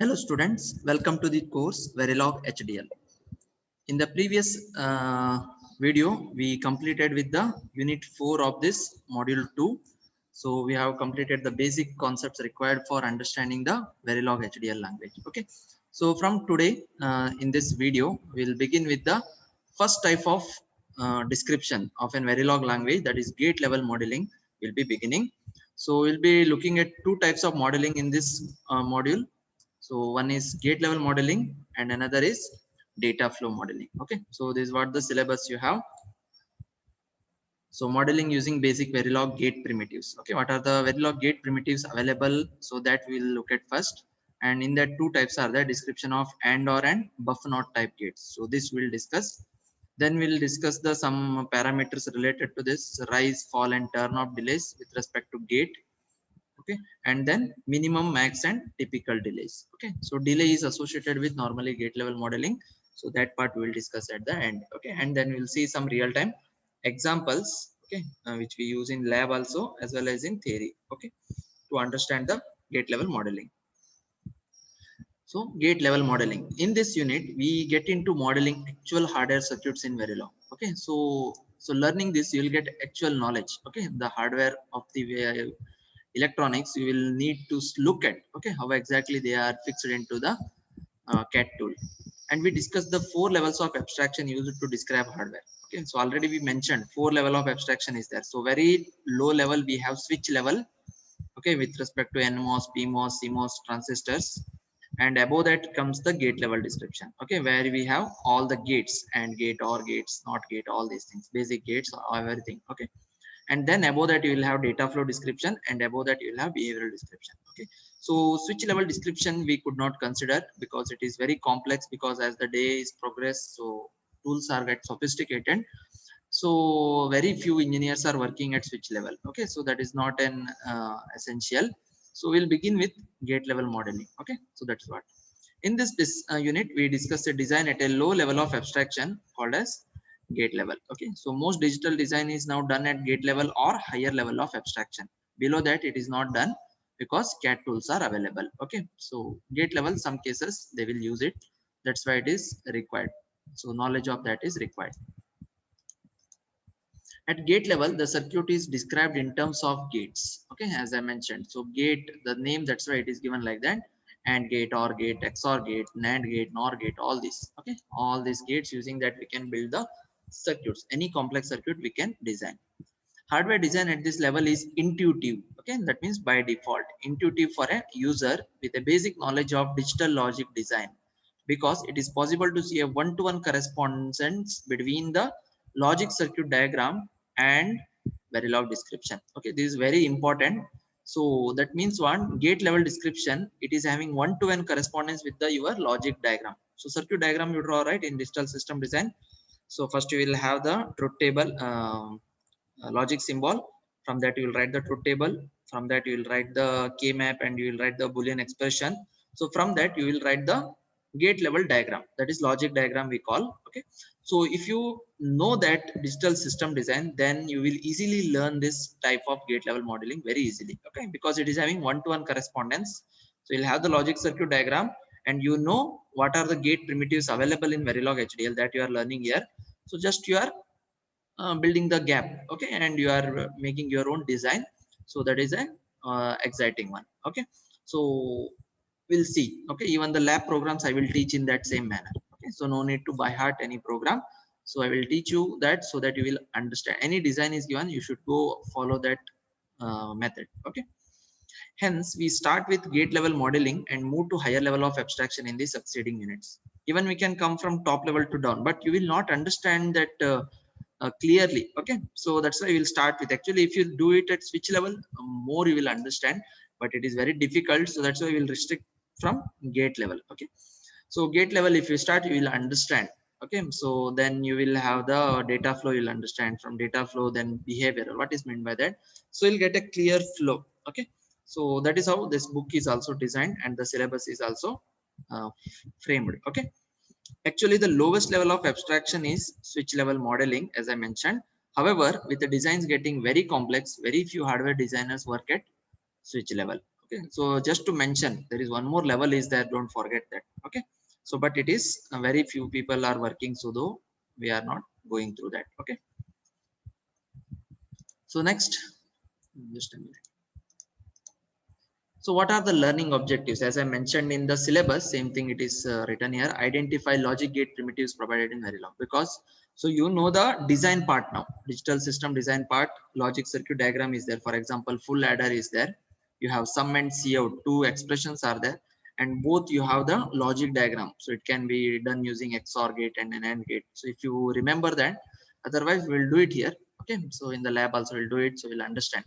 Hello students, welcome to the course Verilog HDL. In the previous video, we completed with the unit 4 of this module 2. So we have completed the basic concepts required for understanding the Verilog HDL language. Okay. So from today in this video, we'll begin with the first type of description of an Verilog language, that is gate level modeling. We'll be beginning. So we'll be looking at two types of modeling in this module. So one is gate level modeling and another is data flow modeling. Okay, so this is what the syllabus you have. So modeling using basic Verilog gate primitives. Okay, what are the Verilog gate primitives available? So that we'll look at first. And in that two types are the description of AND OR and buff not type gates. So this we'll discuss. Then we'll discuss the some parameters related to this rise, fall and turn of delays with respect to gate. Okay, and then minimum, max and typical delays. Okay, so delay is associated with normally gate level modeling, so that part we will discuss at the end. Okay, and then we'll see some real-time examples, okay, which we use in lab also as well as in theory, okay, to understand the gate level modeling. So gate level modeling, in this unit we get into modeling actual hardware circuits in Verilog. Okay, so learning this, you will get actual knowledge. Okay, the hardware of the electronics you will need to look at, okay, how exactly they are fixed into the CAD tool. And we discussed the 4 levels of abstraction used to describe hardware. Okay, so already we mentioned 4 level of abstraction is there. So very low level we have switch level, okay, with respect to NMOS, PMOS, CMOS transistors, and above that comes the gate level description, okay, where we have all the gates and gate or gates, not gate, all these things, basic gates, everything. Okay, and then above that you will have data flow description, and above that you will have behavioral description. Okay, so switch level description we could not consider because it is very complex, because as the days progress, so tools are get sophisticated, so very few engineers are working at switch level. Okay, so that is not an essential. So we'll begin with gate level modeling. Okay, so that's what in this unit we discussed a design at a low level of abstraction called as gate level. Okay, so most digital design is now done at gate level or higher level of abstraction. Below that it is not done because CAD tools are available. Okay, so gate level, some cases they will use it, that's why it is required. So knowledge of that is required. At gate level, the circuit is described in terms of gates. Okay, as I mentioned, so gate, the name, that's why it is given like that. And gate, OR gate, XOR gate, NAND gate, NOR gate, all this. Okay, all these gates, using that we can build the circuits. Any complex circuit we can design. Hardware design at this level is intuitive. Okay, that means by default, intuitive for a user with a basic knowledge of digital logic design, because it is possible to see a one-to-one correspondence between the logic circuit diagram and Verilog description. Okay, this is very important. So that means one gate level description, it is having one-to-one correspondence with the your logic diagram. So circuit diagram you draw, right, in digital system design. So first you will have the truth table, logic symbol. From that you will write the truth table. From that you will write the K map, and you will write the Boolean expression. So from that you will write the gate level diagram, that is logic diagram we call. Okay, so if you know that digital system design, then you will easily learn this type of gate level modeling very easily. Okay, because it is having one-to-one correspondence. So you'll have the logic circuit diagram, and you know what are the gate primitives available in Verilog HDL that you are learning here. So just you are building the gap, okay, and you are making your own design. So that is a exciting one. Okay, so we'll see. Okay, even the lab programs I will teach in that same manner. Okay, so no need to by heart any program. So I will teach you that, so that you will understand. Any design is given, you should go follow that method. Okay, hence we start with gate level modeling and move to higher level of abstraction in the succeeding units. Even we can come from top level to down, but you will not understand that clearly. Okay, so that's why we'll start with, actually if you do it at switch level, more you will understand, but it is very difficult. So that's why we will restrict from gate level. Okay, so gate level, if you start, you will understand. Okay, so then you will have the data flow, you'll understand. From data flow, then behavioral, what is meant by that. So you'll get a clear flow. Okay, so that is how this book is also designed, and the syllabus is also framed. Okay, actually the lowest level of abstraction is switch level modeling, as I mentioned. However, with the designs getting very complex, very few hardware designers work at switch level. Okay, so just to mention, there is one more level is there, don't forget that. Okay, so but it is very few people are working, so though we are not going through that. Okay, so next, just a minute. So what are the learning objectives? As I mentioned in the syllabus, same thing it is written here. Identify logic gate primitives provided in Verilog. Because so you know the design part now, digital system design part, logic circuit diagram is there. For example, full adder is there. You have sum and cout, two expressions are there, and both you have the logic diagram. So it can be done using XOR gate and an AND gate. So if you remember that, otherwise we'll do it here. Okay, so in the lab also we'll do it, so we'll understand.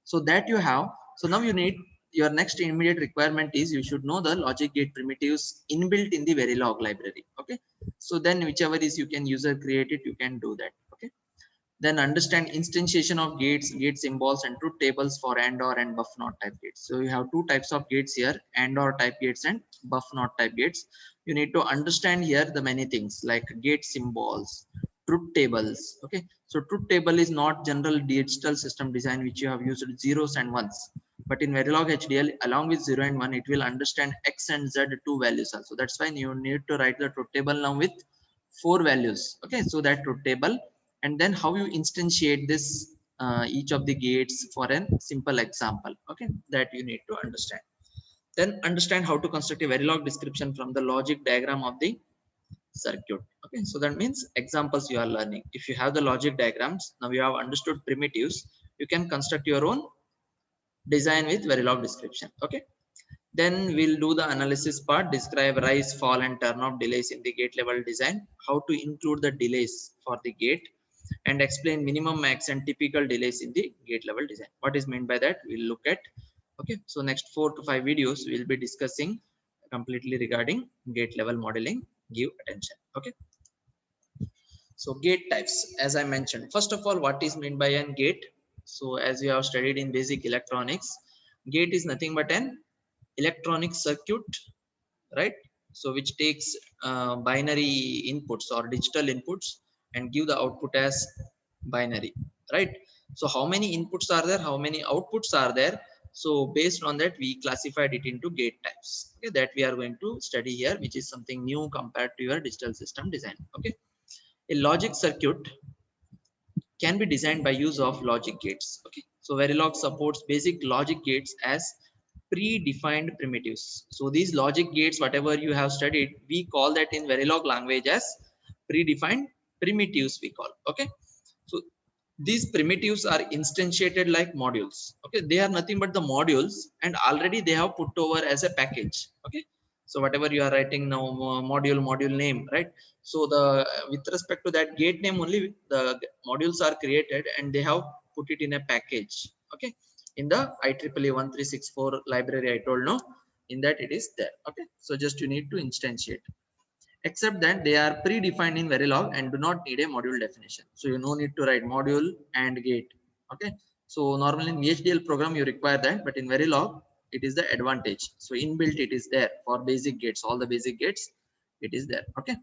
So that you have. So now you need, your next immediate requirement is you should know the logic gate primitives inbuilt in the Verilog library. Okay, so then whichever is you can user create it, you can do that. Okay, then understand instantiation of gates, gate symbols, and truth tables for AND OR and buff NOT type gates. So you have two types of gates here, AND OR type gates and buff NOT type gates. You need to understand here the many things like gate symbols, truth tables. Okay, so truth table is not general digital system design which you have used zeros and ones, but in Verilog HDL along with 0 and 1 it will understand X and Z two values also. That's why you need to write the truth table now with 4 values. Okay, so that truth table, and then how you instantiate this each of the gates for a simple example. Okay, that you need to understand. Then understand how to construct a Verilog description from the logic diagram of the circuit. Okay, so that means examples you are learning. If you have the logic diagrams, now you have understood primitives, you can construct your own design with Verilog description. Okay, then we'll do the analysis part, describe rise, fall, and turn off delays in the gate level design, how to include the delays for the gate, and explain minimum, max, and typical delays in the gate level design. What is meant by that, we'll look at. Okay, so next 4 to 5 videos we'll be discussing completely regarding gate level modeling. Give attention. Okay, so gate types, as I mentioned, first of all, what is meant by an gate? So as you have studied in basic electronics, gate is nothing but an electronic circuit, right? So which takes binary inputs or digital inputs and give the output as binary, right? So how many inputs are there, how many outputs are there? So based on that we classified it into gate types. Okay, that we are going to study here, which is something new compared to your digital system design. Okay, a logic circuit can be designed by use of logic gates. Okay, so Verilog supports basic logic gates as predefined primitives. So these logic gates, whatever you have studied, we call that in Verilog language as predefined primitives we call. Okay, so these primitives are instantiated like modules. Okay, they are nothing but the modules, and already they have put over as a package. Okay, so whatever you are writing now, module name, right? So the with respect to that gate name only, the modules are created and they have put it in a package. Okay, in the IEEE 1364 library I told, no, in that it is there. Okay, so just you need to instantiate, except that they are predefined in Verilog and do not need a module definition. So you no need to write module and gate. Okay, so normally in VHDL program you require that, but in Verilog it is the advantage. So inbuilt it is there for basic gates, all the basic gates it is there. Okay,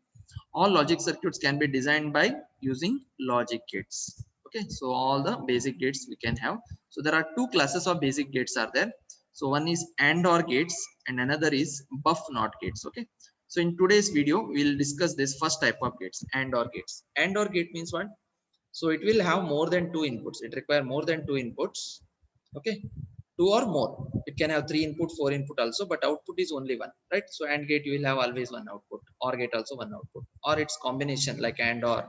all logic circuits can be designed by using logic gates. Okay, so all the basic gates we can have. So there are two classes of basic gates are there. So one is AND OR gates and another is buff NOT gates. Okay, so in today's video we'll discuss this first type of gates, AND OR gates. AND OR gate means what? So it will have more than two inputs, it require more than two inputs. Okay, two or more, it can have 3 input, 4 input also, but output is only one, right? So AND gate you will have always one output, OR gate also one output, or its combination like AND OR,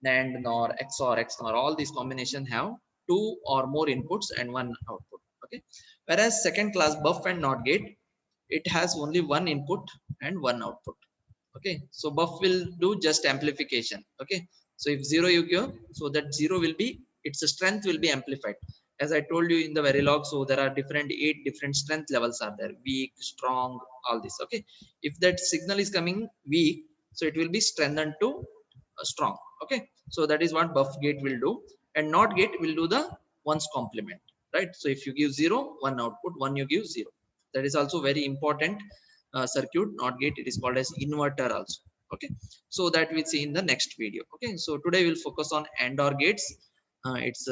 NAND, NOR, XOR, XNOR, all these combination have 2 or more inputs and one output. Okay, whereas second class buff and NOT gate, it has only one input and one output. Okay, so buff will do just amplification. Okay, so if 0 you give, so that 0 will be, its strength will be amplified. As I told you in the Verilog, so there are different 8 different strength levels are there, weak, strong, all this. Okay, if that signal is coming weak, so it will be strengthened to strong. Okay, so that is what buff gate will do, and NOT gate will do the ones complement, right? So if you give 0, one output, one you give 0. That is also very important circuit. NOT gate, it is called as inverter also. Okay, so that we'll see in the next video. Okay, so today we'll focus on AND OR gates. It's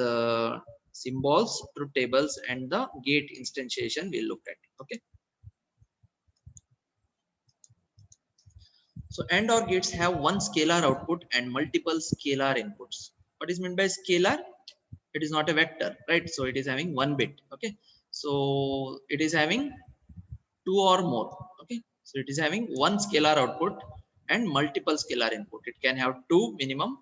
symbols, truth tables, and the gate instantiation we'll look at. Okay. So AND OR gates have one scalar output and multiple scalar inputs. What is meant by scalar? It is not a vector, right? So it is having one bit. Okay. So it is having two or more. Okay. So it is having one scalar output and multiple scalar input. It can have two minimum.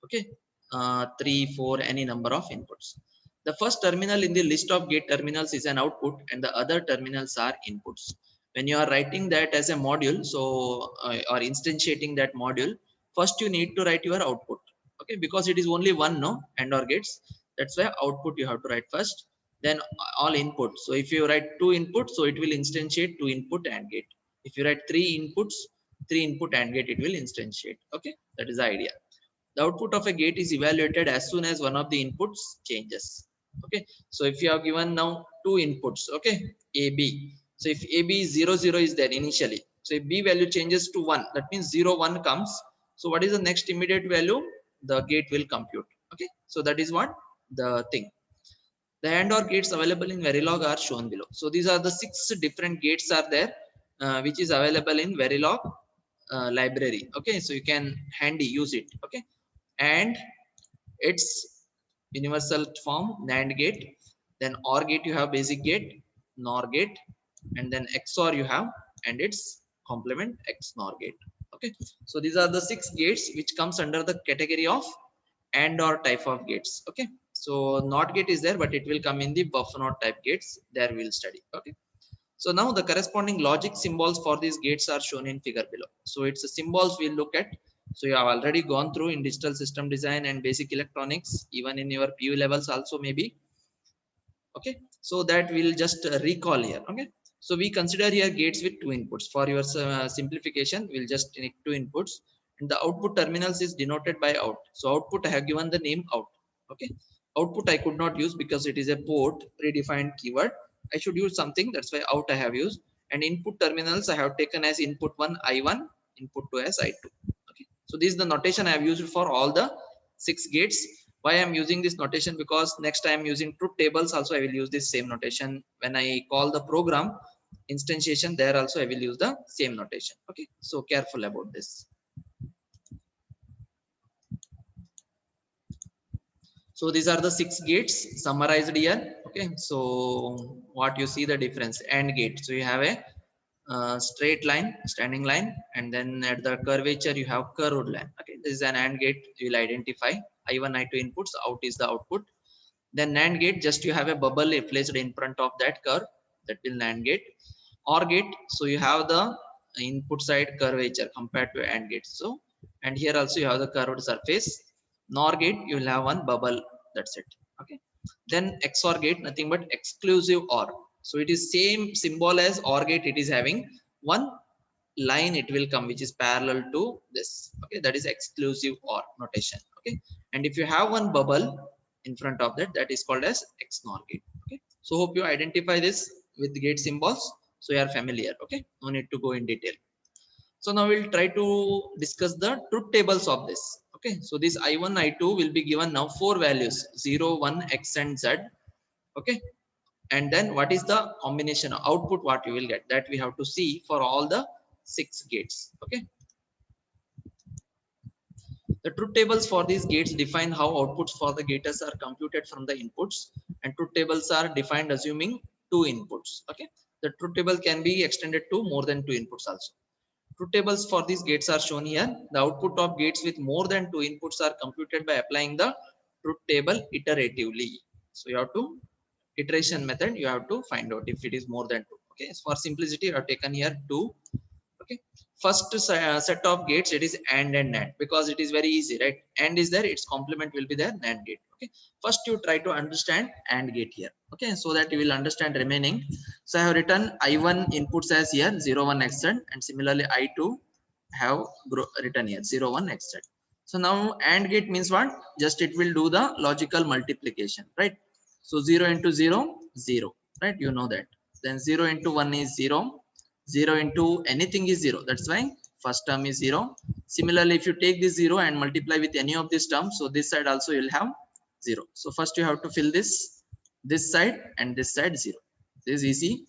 Okay. 3, 4, any number of inputs. The first terminal in the list of gate terminals is an output and the other terminals are inputs. When you are writing that as a module, so or instantiating that module, first you need to write your output. Okay, because it is only one, no, AND OR gates. That's why output you have to write first, then all inputs. So if you write two inputs, so it will instantiate two input AND gate. If you write three inputs, three input AND gate, it will instantiate. Okay, that is the idea. The output of a gate is evaluated as soon as one of the inputs changes. Okay, so if you have given now two inputs, okay, a b, so if a b is 0 0 is there initially, so if b value changes to 1, that means 0 1 comes. So what is the next immediate value? The gate will compute. Okay, so that is what the thing. The AND OR gates available in Verilog are shown below. So these are the 6 different gates are there, which is available in Verilog library. Okay, so you can handy use it. Okay, and its universal form NAND gate, then OR gate you have basic gate, NOR gate, and then XOR you have and its complement XNOR gate. Okay, so these are the 6 gates which comes under the category of AND OR type of gates. Okay, so NOT gate is there, but it will come in the buffer NOT type gates. There we'll study. Okay, so now the corresponding logic symbols for these gates are shown in figure below. So it's the symbols we'll look at. So you have already gone through in digital system design and basic electronics, even in your PU levels also maybe. Okay, so that we'll just recall here. Okay, so we consider here gates with two inputs. For your simplification, we'll just take two inputs, and the output terminals is denoted by out. So output I have given the name out. Okay, output I could not use because it is a port predefined keyword. I should use something, that's why out I have used. And input terminals I have taken as input 1 I1, input 2 as I2. Okay, so this is the notation I have used for all the 6 gates. Why I'm using this notation? Because next time using truth tables also I will use this same notation. When I call the program instantiation, there also I will use the same notation. Okay, so careful about this. So these are the 6 gates summarized here. Okay, so what you see the difference? AND gate, so you have a straight line, standing line, and then at the curvature you have curved line. Okay, this is an AND gate. You will identify I1 I2 inputs, out is the output. Then NAND gate, just you have a bubble placed in front of that curve, that will NAND gate. OR gate, so you have the input side curvature compared to AND gate. So, and here also you have the curved surface. NOR gate, you will have one bubble, that's it. Okay, then XOR gate, nothing but exclusive OR. So it is same symbol as OR gate, it is having one line it will come which is parallel to this. Okay, that is exclusive OR notation. Okay, and if you have one bubble in front of that, that is called as XNOR gate. Okay, so hope you identify this with gate symbols, so you are familiar. Okay, no need to go in detail. So now we'll try to discuss the truth tables of this. Okay, so this I1 I2 will be given now 4 values, 0 1 X and Z. Okay, and then what is the combination of output what you will get, that we have to see for all the 6 gates. Okay, the truth tables for these gates define how outputs for the gators are computed from the inputs, and truth tables are defined assuming 2 inputs. Okay, the truth table can be extended to more than 2 inputs also. Truth tables for these gates are shown here. The output of gates with more than 2 inputs are computed by applying the truth table iteratively. So you have to iteration method, you have to find out if it is more than 2. Okay, so for simplicity I have taken here 2. Okay, first set of gates, it is AND and NAND, because it is very easy, right? AND is there, its complement will be there, NAND gate. Okay, first you try to understand AND gate here. Okay, so that you will understand remaining. So I have written I1 inputs as here 0 1 XZ, and similarly I2 have written here 0 1 XZ. So now AND gate means what? Just it will do the logical multiplication, right? So 0 into 0 0, right? You know that. Then 0 into 1 is 0, 0 into anything is 0, that's why first term is 0. Similarly, if you take this 0 and multiply with any of these terms, so this side also you'll have 0. So first you have to fill this side and this side 0. This is easy.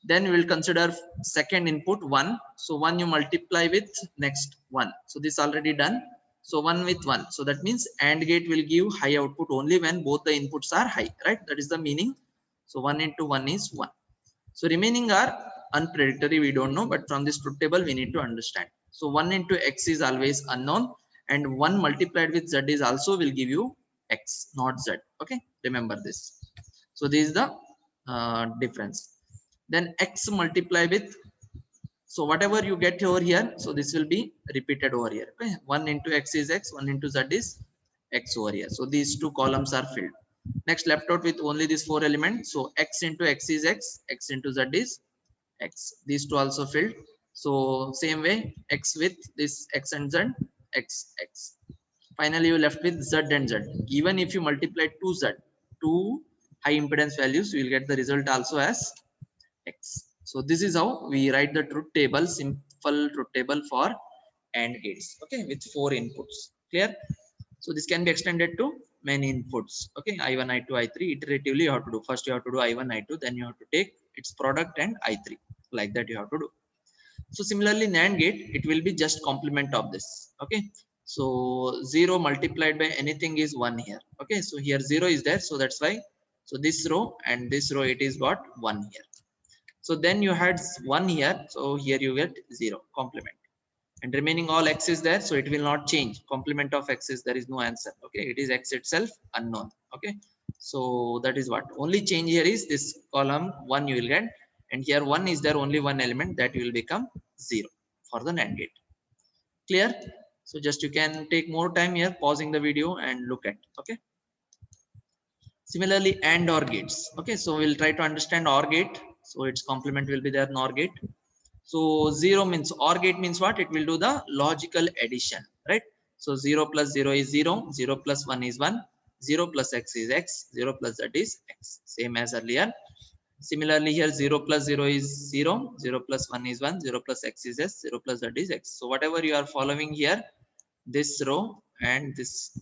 Then we will consider second input 1. So 1 you multiply with next 1. So this already done. So 1 with 1. So that means AND gate will give high output only when both the inputs are high, right? That is the meaning. So 1 into 1 is 1. So remaining are unpredictable, we don't know, but from this truth table we need to understand. So 1 into x is always unknown, and 1 multiplied with z is also will give you x, not z. Okay, remember this. So this is the difference. Then x multiply with, so whatever you get over here, so this will be repeated over here. Okay, 1 into x is x, 1 into z is x over here. So these two columns are filled. Next, left out with only these 4 elements. So x into x is x, x into z is x. These two also filled. So same way, x with this x and z, x, x. Finally, you left with z and z. Even if you multiply two high impedance values, you will get the result also as x. So this is how we write the truth table, simple truth table for AND gates. Okay, with 4 inputs. Clear? So this can be extended to many inputs. Okay, I1, I2, I3. Iteratively you have to do. First you have to do I1, I2. Then you have to take its product and I3. Like that you have to do. So similarly, NAND gate, it will be just complement of this. Okay. So 0 multiplied by anything is 1 here. Okay. So here 0 is there. So that's why. So this row and this row, it is got 1 here. So then you had 1 here. So here you get 0 complement. And remaining all x is there, so it will not change. Complement of x is, there is no answer. Okay, it is x itself unknown. Okay, so that is what only change here is this column 1 you will get, and here 1 is there, only one element, that will become 0 for the NAND gate. Clear? So just you can take more time here, pausing the video and look at. Okay, similarly AND OR gates. Okay, so we'll try to understand OR gate. So its complement will be there, NOR gate. So 0 means, OR gate means what? It will do the logical addition, right? So 0 plus 0 is 0, 0 plus 1 is 1, 0 plus x is x, 0 plus z is x, same as earlier. Similarly here 0 plus 0 is 0, 0 plus 1 is 1, 0 plus x is s, 0 plus z is x. So whatever you are following here, this row and this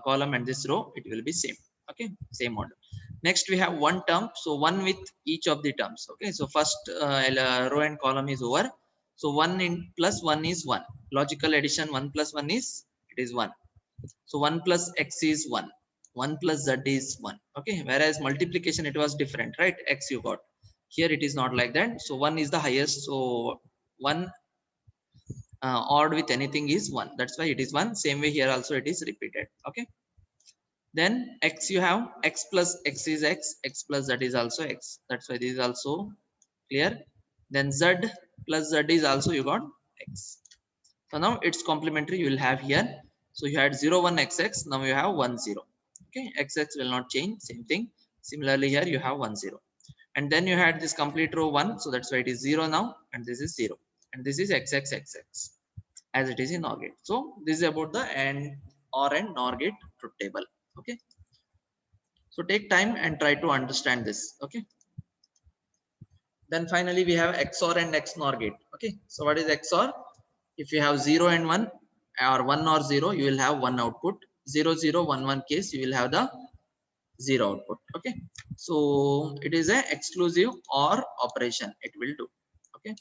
column and this row, it will be same. Okay, same order. Next we have one term, so one with each of the terms. Okay, so first row and column is over. So 1 in plus 1 is 1. Logical addition, 1 plus 1 is, it is 1. So 1 plus x is 1, 1 plus z is 1. Okay, whereas multiplication it was different, right? X you got, here it is not like that. So 1 is the highest, so 1 odd with anything is 1, that's why it is 1. Same way here also it is repeated. Okay, then x you have, x plus x is x, x plus z is also x, that's why this is also clear. Then z plus z is also, you got x. So now it's complementary, you will have here. So you had 0 1 xx, now you have 1 0. Okay, xx will not change, same thing. Similarly here you have 1 0, and then you had this complete row 1, so that's why it is 0 now, and this is 0, and this is xx as it is in OR gate. So this is about the AND OR and NOR gate truth table. Okay, so take time and try to understand this. Okay, then finally we have XOR and XNOR gate. Okay, so what is XOR? If you have 0 and 1 or 1 or 0, you will have one output. 0 0 1 1 case, you will have the 0 output. Okay, so it is a exclusive OR operation, it will do. Okay,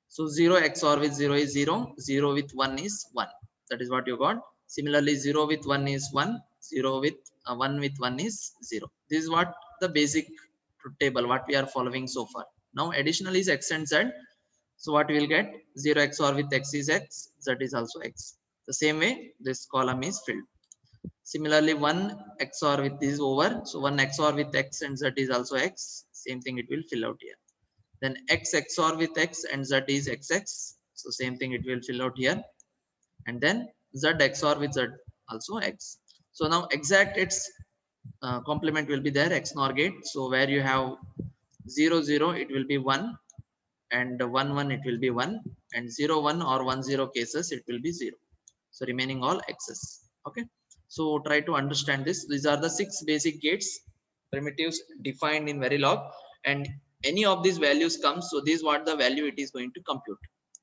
so 0 XOR with 0 is 0, 0 with 1 is 1, that is what you got. Similarly 0 with 1 is 1, 0 with 1 with 1 is 0. This is what the basic truth table what we are following so far. Now additional is x and z. So what we will get, 0 XOR with x is x, z is also x. The same way this column is filled. Similarly 1 XOR with this over, so 1 XOR with x and z is also x, same thing it will fill out here. Then x XOR with x and z is xx, so same thing it will fill out here. And then z XOR with z also x. So now exact its complement will be there, XNOR gate. So where you have 0 0 it will be 1, and 1 1 it will be 1, and 0 1 or 1 0 cases it will be 0. So remaining all x's. Okay, so try to understand this. These are the 6 basic gates primitives defined in Verilog, and any of these values comes, so this is what the value it is going to compute.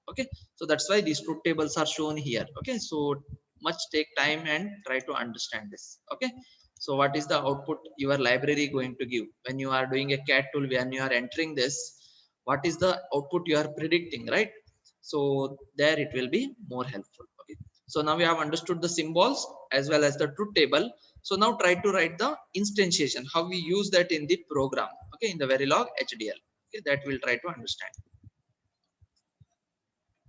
Okay, so that's why these truth tables are shown here. Okay, so much take time and try to understand this. Okay, So what is the output your library going to give when you are doing a cat tool, when you are entering this, what is the output you are predicting, right? So there it will be more helpful. Okay, so now we have understood the symbols as well as the truth table. So now try to write the instantiation, how we use that in the program, okay, in the Verilog HDL. Okay, that we'll try to understand.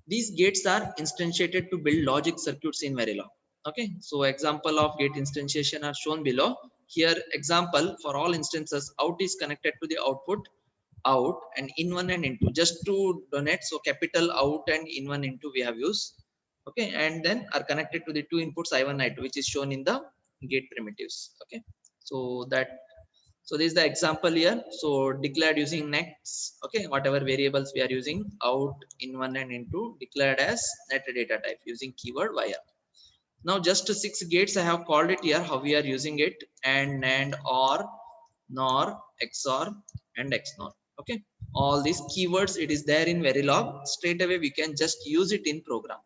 These gates are instantiated to build logic circuits in Verilog. Okay, so example of gate instantiation are shown below. Here example, for all instances, out is connected to the output out, and in1 and in2 just to donate. So capital out and in1 in2 we have used. Okay, and then are connected to the two inputs I1 I2, which is shown in the gate primitives. Okay, so that, so this is the example here. So declared using next, okay, whatever variables we are using, out, in1 and in2, declared as net data type using keyword wire. Now just 6 gates I have called it here, how we are using it, and NAND, OR, NOR, XOR, and XNOR. Okay, all these keywords it is there in Verilog. Straight away we can just use it in program.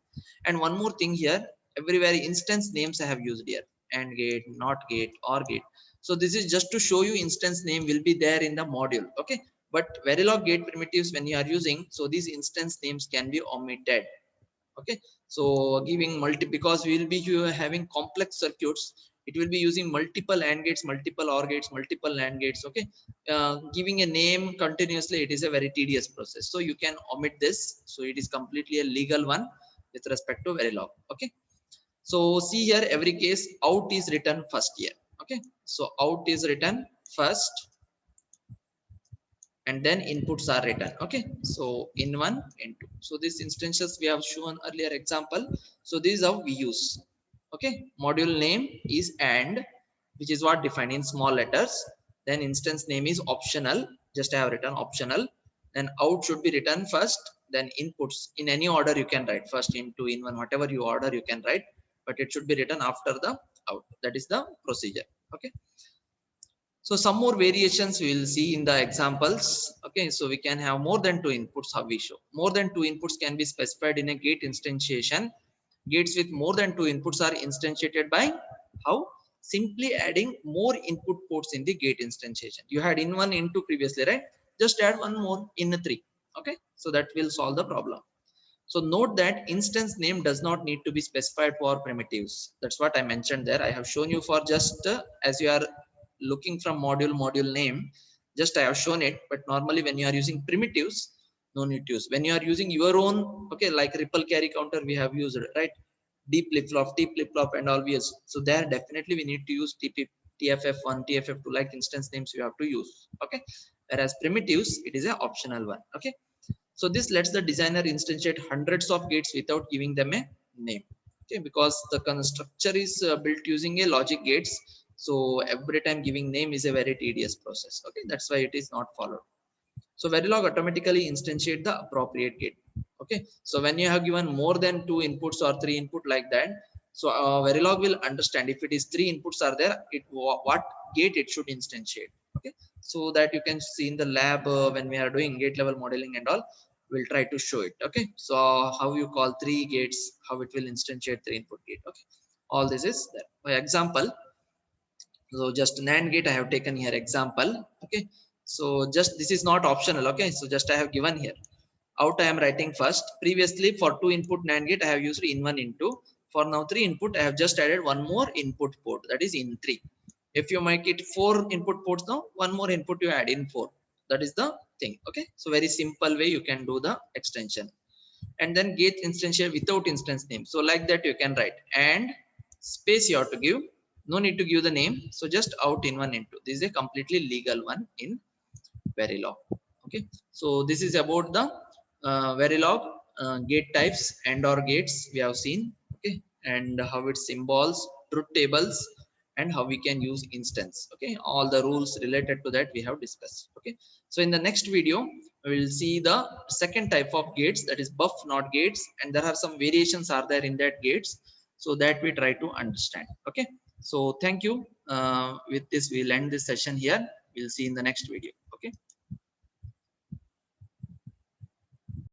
And one more thing here, everywhere instance names I have used here, AND gate, NOT gate, OR gate. So this is just to show you instance name will be there in the module. Okay, but Verilog gate primitives when you are using, so these instance names can be omitted. Okay, so giving multi, because we will be having complex circuits, it will be using multiple AND gates, multiple OR gates, multiple NAND gates. Okay, giving a name continuously, it is a very tedious process, so you can omit this. So it is completely a legal one with respect to Verilog. Okay, so see here, every case out is written first here. Okay, so out is written first, and then inputs are written. Okay, so in1 in2, so these instances we have shown earlier example. So this is how we use. Okay, module name is AND, which is what defined in small letters. Then instance name is optional, just I have written optional. Then out should be written first, then inputs in any order you can write, first, into, in1, whatever you order you can write, but it should be written after the out. That is the procedure. Okay, so some more variations we will see in the examples. Okay, so we can have more than two inputs, how we show. More than two inputs can be specified in a gate instantiation. Gates with more than two inputs are instantiated by how? Simply adding more input ports in the gate instantiation. You had in1, in2 previously, right? Just add one more in 3. Okay, so that will solve the problem. So note that instance name does not need to be specified for primitives. That's what I mentioned there. I have shown you for just as you are looking from module name, just I have shown it. But normally when you are using primitives, no need to use. When you are using your own, okay, like ripple carry counter we have used, right? D flip flop, T flip flop, and all we use. So there definitely we need to use TFF1, TFF2, like instance names you have to use. Okay, whereas primitives it is an optional one. Okay. So this lets the designer instantiate hundreds of gates without giving them a name. Okay, because the structure is built using a logic gates. So every time giving name is a very tedious process. Okay, that's why it is not followed. So Verilog automatically instantiate the appropriate gate. Okay, so when you have given more than two inputs or three input like that, so Verilog will understand if it is three inputs are there, it what gate it should instantiate. Okay, so that you can see in the lab when we are doing gate level modeling and all, we'll try to show it. Okay, so how you call three gates, how it will instantiate three input gate. Okay, all this is there. For example, so just NAND gate I have taken here example. Okay, so just this is not optional. Okay, so just I have given here out I am writing first. Previously for two input NAND gate I have used in1 in2. For now three input I have just added one more input port, that is in 3. If you make it 4 input ports, now one more input you add in 4. That is the thing. Okay, so very simple way you can do the extension. And then gate instantiate without instance name, so like that you can write, and space you have to give, no need to give the name. So just out in1 into, this is a completely legal one in Verilog. Okay, so this is about the Verilog gate types and or gates we have seen. Okay, and how it symbols, truth tables, and how we can use instance. Okay, all the rules related to that we have discussed. Okay, so in the next video we will see the second type of gates, that is buff not gates, and there are some variations are there in that gates, so that we try to understand. Okay, so thank you. With this we'll end this session here. We'll see in the next video. Okay.